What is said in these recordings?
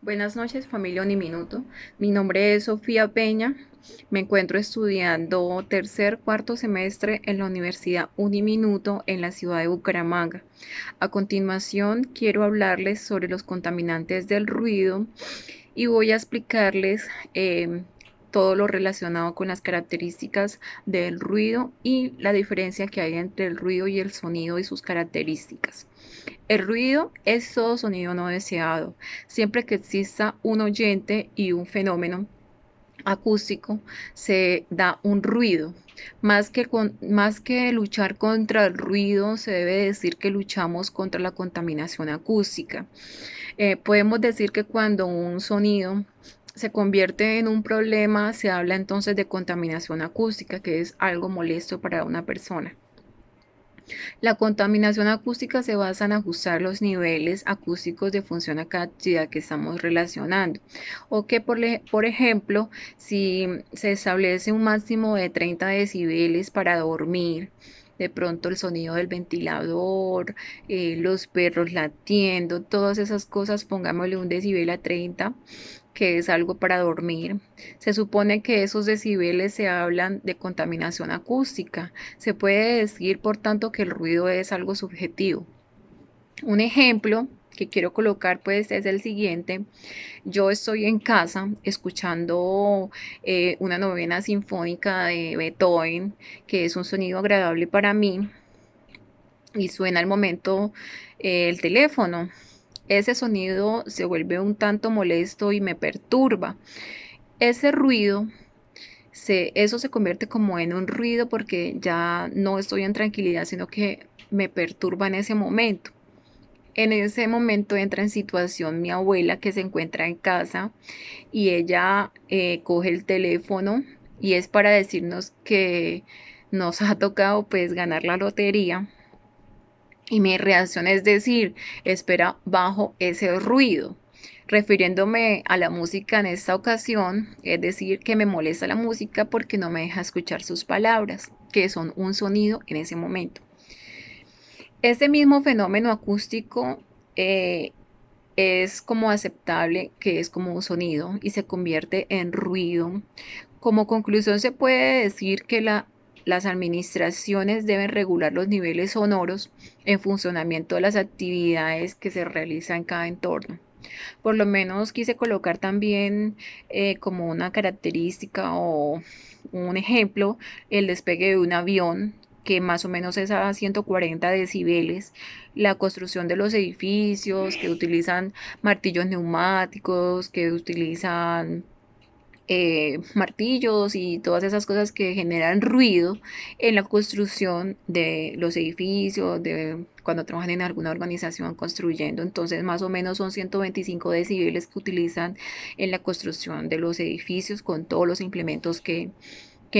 Buenas noches, familia Uniminuto. Mi nombre es Sofía Peña. Me encuentro estudiando cuarto semestre en la Universidad Uniminuto en la ciudad de Bucaramanga. A continuación, quiero hablarles sobre los contaminantes del ruido y voy a explicarles todo lo relacionado con las características del ruido y la diferencia que hay entre el ruido y el sonido y sus características. El ruido es todo sonido no deseado. Siempre que exista un oyente y un fenómeno acústico, se da un ruido. Más que luchar contra el ruido, se debe decir que luchamos contra la contaminación acústica. Podemos decir que cuando un sonido se convierte en un problema, se habla entonces de contaminación acústica, que es algo molesto para una persona. La contaminación acústica se basa en ajustar los niveles acústicos de función a cada actividad que estamos relacionando. O que, por ejemplo, si se establece un máximo de 30 decibeles para dormir, de pronto el sonido del ventilador, los perros latiendo, todas esas cosas, pongámosle un decibel a 30, que es algo para dormir. Se supone que esos decibeles se hablan de contaminación acústica. Se puede decir, por tanto, que el ruido es algo subjetivo. Un ejemplo que quiero colocar pues es el siguiente. Yo estoy en casa escuchando una novena sinfónica de Beethoven, que es un sonido agradable para mí, y suena al momento el teléfono. Ese sonido se vuelve un tanto molesto y me perturba. Ese ruido, eso se convierte como en un ruido porque ya no estoy en tranquilidad, sino que me perturba en ese momento. En ese momento entra en situación mi abuela, que se encuentra en casa, y ella coge el teléfono y es para decirnos que nos ha tocado pues ganar la lotería. Y mi reacción es decir, espera bajo ese ruido, refiriéndome a la música en esta ocasión, es decir, que me molesta la música porque no me deja escuchar sus palabras, que son un sonido en ese momento. Este mismo fenómeno acústico es como aceptable, que es como un sonido y se convierte en ruido. Como conclusión se puede decir que las administraciones deben regular los niveles sonoros en funcionamiento de las actividades que se realizan en cada entorno. Por lo menos quise colocar también como una característica o un ejemplo el despegue de un avión, que más o menos es a 140 decibeles, la construcción de los edificios que utilizan martillos neumáticos, que utilizan martillos y todas esas cosas que generan ruido en la construcción de los edificios, de cuando trabajan en alguna organización construyendo. Entonces, más o menos son 125 decibeles que utilizan en la construcción de los edificios con todos los implementos que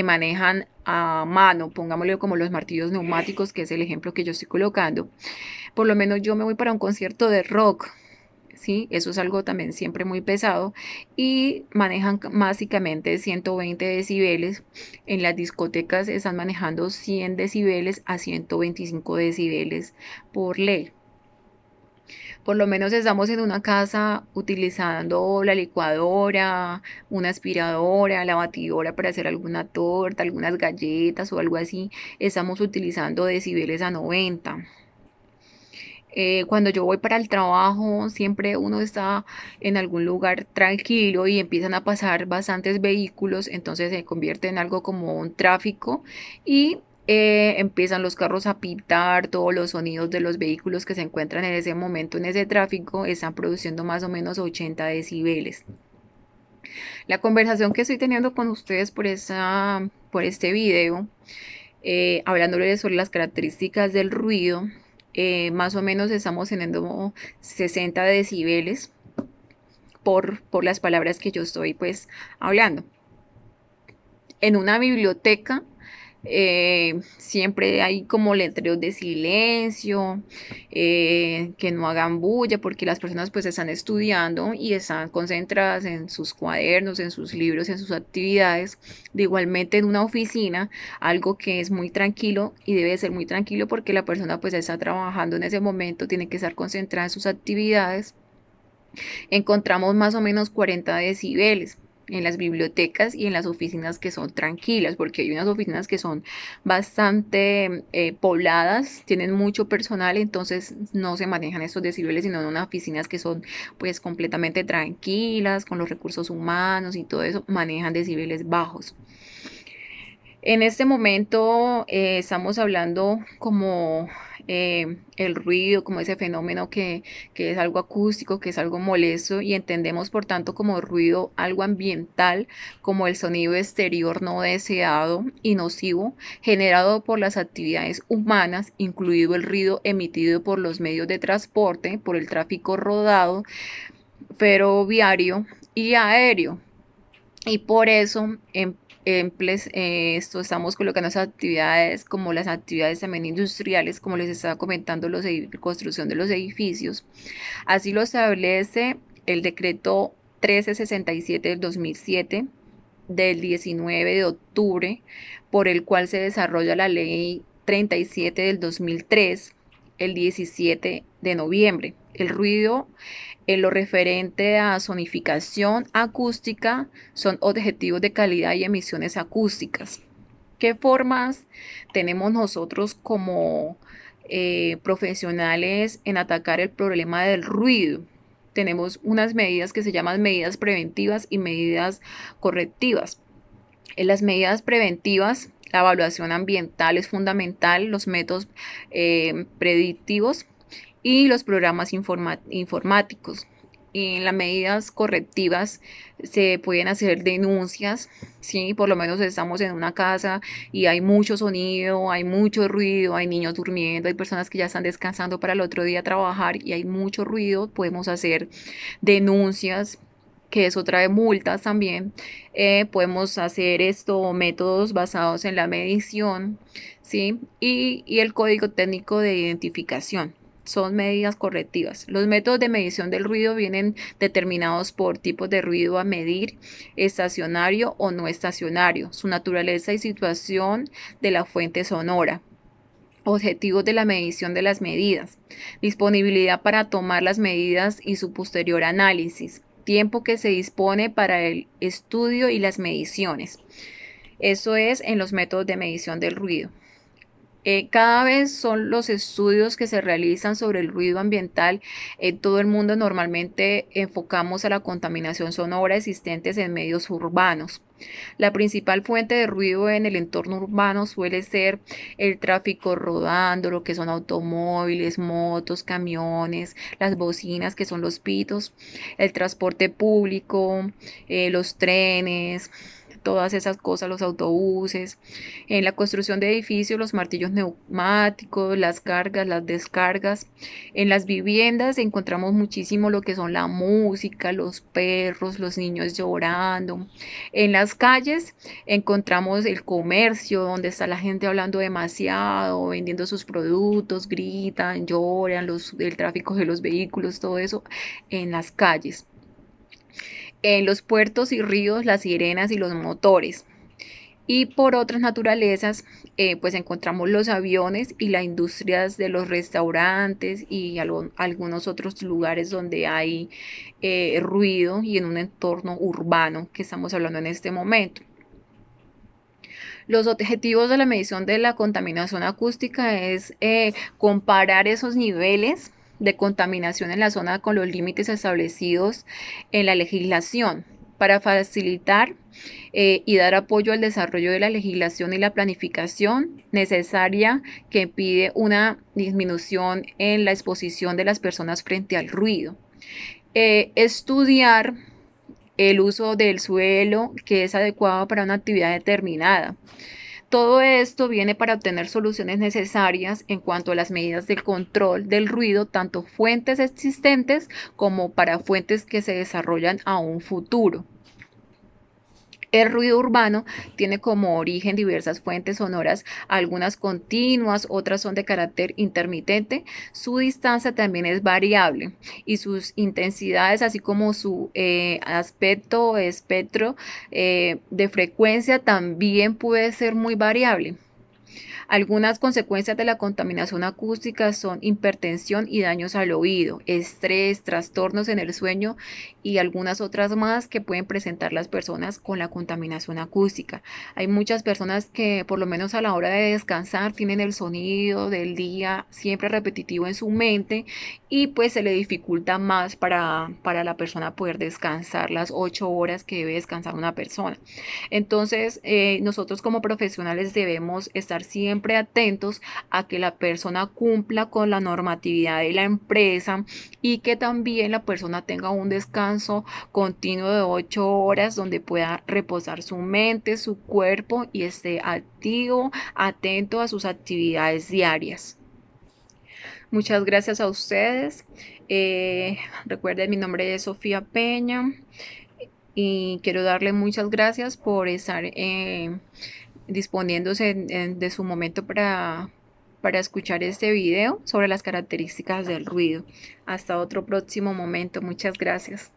manejan a mano, pongámosle como los martillos neumáticos, que es el ejemplo que yo estoy colocando. Por lo menos yo me voy para un concierto de rock. ¿Sí? Eso es algo también siempre muy pesado y manejan básicamente 120 decibeles. En las discotecas están manejando 100 decibeles a 125 decibeles por ley. Por lo menos estamos en una casa utilizando la licuadora, una aspiradora, la batidora para hacer alguna torta, algunas galletas o algo así. Estamos utilizando decibeles a 90. Cuando yo voy para el trabajo, siempre uno está en algún lugar tranquilo y empiezan a pasar bastantes vehículos, entonces se convierte en algo como un tráfico y empiezan los carros a pitar, todos los sonidos de los vehículos que se encuentran en ese momento en ese tráfico están produciendo más o menos 80 decibeles. La conversación que estoy teniendo con ustedes por este video, hablándoles sobre las características del ruido, más o menos estamos teniendo 60 decibeles por las palabras que yo estoy pues hablando. En una biblioteca siempre hay como letreros de silencio, que no hagan bulla porque las personas pues están estudiando y están concentradas en sus cuadernos, en sus libros, en sus actividades. De igualmente en una oficina, algo que es muy tranquilo y debe ser muy tranquilo porque la persona pues está trabajando en ese momento, tiene que estar concentrada en sus actividades. Encontramos más o menos 40 decibeles en las bibliotecas y en las oficinas que son tranquilas, porque hay unas oficinas que son bastante pobladas, tienen mucho personal, entonces no se manejan estos decibeles, sino en unas oficinas que son pues completamente tranquilas, con los recursos humanos y todo eso, manejan decibeles bajos. En este momento estamos hablando como el ruido, como ese fenómeno que es algo acústico, que es algo molesto y entendemos por tanto como ruido algo ambiental, como el sonido exterior no deseado y nocivo generado por las actividades humanas, incluido el ruido emitido por los medios de transporte, por el tráfico rodado, ferroviario y aéreo. Y por eso esto estamos colocando esas actividades como las actividades también industriales, como les estaba comentando, construcción de los edificios. Así lo establece el decreto 1367 del 2007 del 19 de octubre, por el cual se desarrolla la ley 37 del 2003, el 17 de noviembre. El ruido en lo referente a sonificación acústica son objetivos de calidad y emisiones acústicas. ¿Qué formas tenemos nosotros como profesionales en atacar el problema del ruido? Tenemos unas medidas que se llaman medidas preventivas y medidas correctivas. En las medidas preventivas, la evaluación ambiental es fundamental, los métodos predictivos y los programas informáticos. En las medidas correctivas se pueden hacer denuncias, ¿sí? Por lo menos estamos en una casa y hay mucho sonido, hay mucho ruido, hay niños durmiendo, hay personas que ya están descansando para el otro día trabajar y hay mucho ruido, podemos hacer denuncias, que eso trae multas también. Podemos hacer métodos basados en la medición, ¿sí? Y el código técnico de identificación. Son medidas correctivas. Los métodos de medición del ruido vienen determinados por tipos de ruido a medir, estacionario o no estacionario, su naturaleza y situación de la fuente sonora. Objetivos de la medición de las medidas, disponibilidad para tomar las medidas y su posterior análisis, tiempo que se dispone para el estudio y las mediciones. Eso es en los métodos de medición del ruido. Cada vez son los estudios que se realizan sobre el ruido ambiental en todo el mundo. Normalmente enfocamos a la contaminación sonora existentes en medios urbanos. La principal fuente de ruido en el entorno urbano suele ser el tráfico rodando, lo que son automóviles, motos, camiones, las bocinas que son los pitos, el transporte público, los trenes, todas esas cosas, los autobuses, en la construcción de edificios, los martillos neumáticos, las cargas, las descargas. En las viviendas encontramos muchísimo lo que son la música, los perros, los niños llorando. En las calles encontramos el comercio, donde está la gente hablando demasiado, vendiendo sus productos, gritan, lloran, el tráfico de los vehículos, todo eso en las calles. En los puertos y ríos, las sirenas y los motores. Y por otras naturalezas, pues encontramos los aviones y las industrias de los restaurantes y algunos otros lugares donde hay ruido y en un entorno urbano que estamos hablando en este momento. Los objetivos de la medición de la contaminación acústica es comparar esos niveles de contaminación en la zona con los límites establecidos en la legislación para facilitar y dar apoyo al desarrollo de la legislación y la planificación necesaria que impide una disminución en la exposición de las personas frente al ruido. Estudiar el uso del suelo que es adecuado para una actividad determinada. Todo esto viene para obtener soluciones necesarias en cuanto a las medidas de control del ruido, tanto fuentes existentes como para fuentes que se desarrollan a un futuro. El ruido urbano tiene como origen diversas fuentes sonoras, algunas continuas, otras son de carácter intermitente. Su distancia también es variable y sus intensidades, así como su aspecto o espectro de frecuencia también puede ser muy variable. Algunas consecuencias de la contaminación acústica son hipertensión y daños al oído, estrés, trastornos en el sueño y algunas otras más que pueden presentar las personas con la contaminación acústica. Hay muchas personas que por lo menos a la hora de descansar tienen el sonido del día siempre repetitivo en su mente y pues se le dificulta más para la persona poder descansar las 8 horas que debe descansar una persona. Entonces, nosotros como profesionales debemos estar siempre atentos a que la persona cumpla con la normatividad de la empresa y que también la persona tenga un descanso continuo de 8 horas donde pueda reposar su mente, su cuerpo y esté activo, atento a sus actividades diarias. Muchas gracias a ustedes. Recuerden, mi nombre es Sofía Peña y quiero darle muchas gracias por estar disponiéndose de su momento para escuchar este video sobre las características del ruido. Hasta otro próximo momento. Muchas gracias.